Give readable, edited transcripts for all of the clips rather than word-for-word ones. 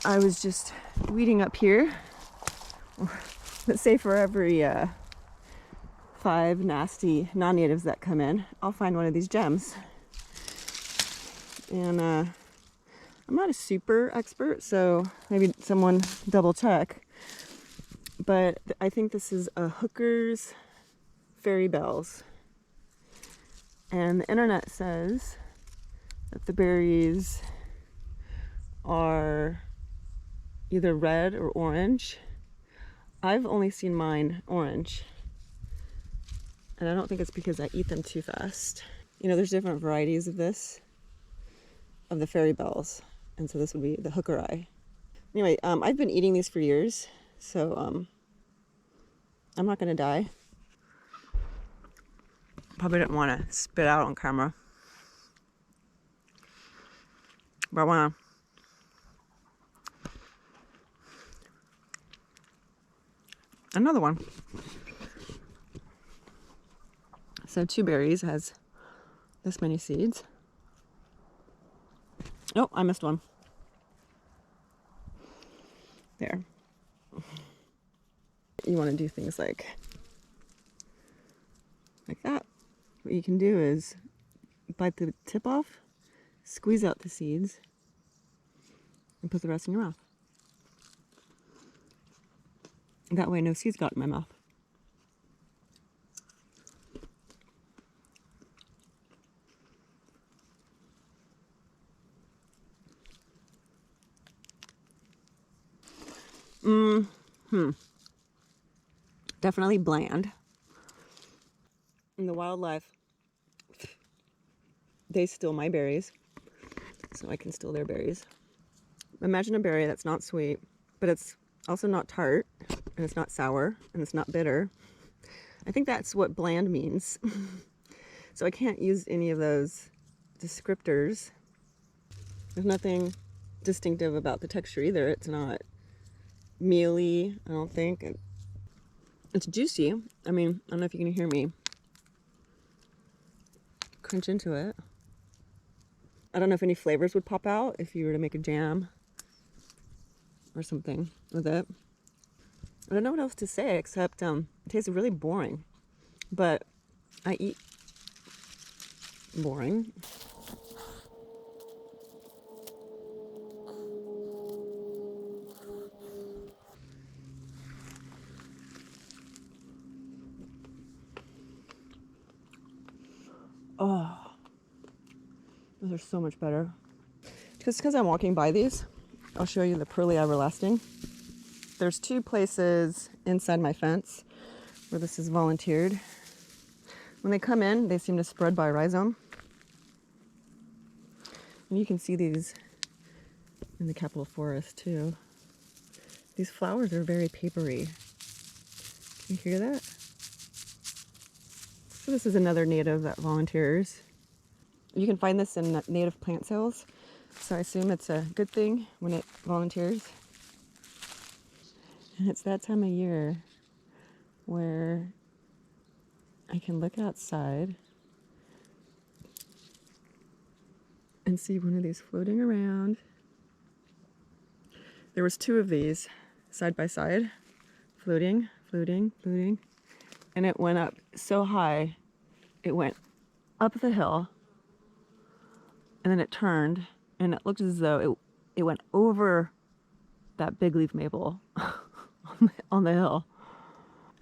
I was just weeding up here. Let's say for every 5 nasty non-natives that come in, I'll find one of these gems. And I'm not a super expert, so maybe someone double check. But I think this is a hooker's fairy bells. And the internet says that the berries are either red or orange. I've only seen mine orange. And I don't think it's because I eat them too fast. You know, there's different varieties of this, of the fairy bells. And so this would be the hookeri. Anyway, I've been eating these for years, so I'm not gonna die. Probably didn't want to spit out on camera, but I want to. Another one. So 2 berries has this many seeds. Oh, I missed one. There. You want to do things like that. What you can do is bite the tip off, squeeze out the seeds, and put the rest in your mouth. That way no seeds got in my mouth. Definitely bland. And the wildlife, they steal my berries, so I can steal their berries. Imagine a berry that's not sweet, but it's also not tart, and it's not sour, and it's not bitter. I think that's what bland means. So I can't use any of those descriptors. There's nothing distinctive about the texture either. It's not mealy, I don't think. It's juicy. I mean, I don't know if you can hear me crunch into it. I don't know if any flavors would pop out if you were to make a jam or something with it. I don't know what else to say except it tastes really boring. But I eat boring. Oh, those are so much better. Just because I'm walking by these, I'll show you the Pearly Everlasting. There's 2 places inside my fence where this is volunteered. When they come in, they seem to spread by rhizome. And you can see these in the Capitol Forest too. These flowers are very papery. Can you hear that? So this is another native that volunteers. You can find this in native plant sales, so I assume it's a good thing when it volunteers. And it's that time of year where I can look outside and see one of these floating around. There was 2 of these side by side, floating, floating, floating. And it went up so high, it went up the hill, and then it turned, and it looked as though it went over that big leaf maple on the hill.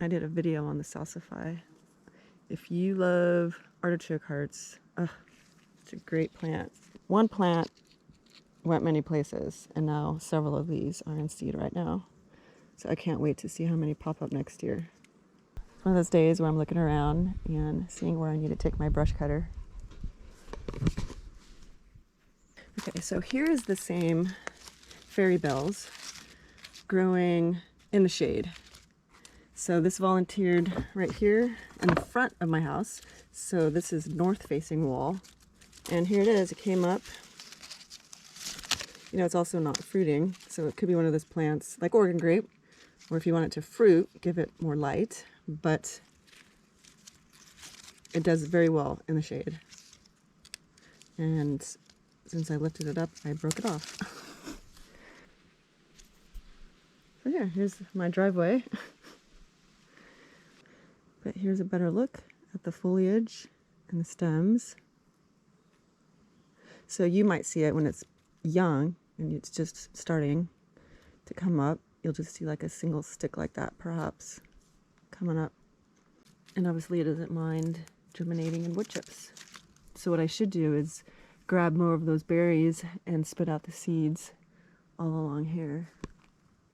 I did a video on the Salsify. If you love artichoke hearts, it's a great plant. One plant went many places, and now several of these are in seed right now. So I can't wait to see how many pop up next year. One of those days where I'm looking around and seeing where I need to take my brush cutter. Okay, so here is the same fairy bells growing in the shade. So this volunteered right here in the front of my house. So this is north facing wall. And here it is, it came up. You know, it's also not fruiting, so it could be one of those plants like Oregon grape, or if you want it to fruit, give it more light, but it does very well in the shade. And since I lifted it up, I broke it off. But yeah, here's my driveway. But here's a better look at the foliage and the stems. So you might see it when it's young and it's just starting to come up. You'll just see like a single stick like that, perhaps, coming up. And obviously it doesn't mind germinating in wood chips. So what I should do is grab more of those berries and spit out the seeds all along here.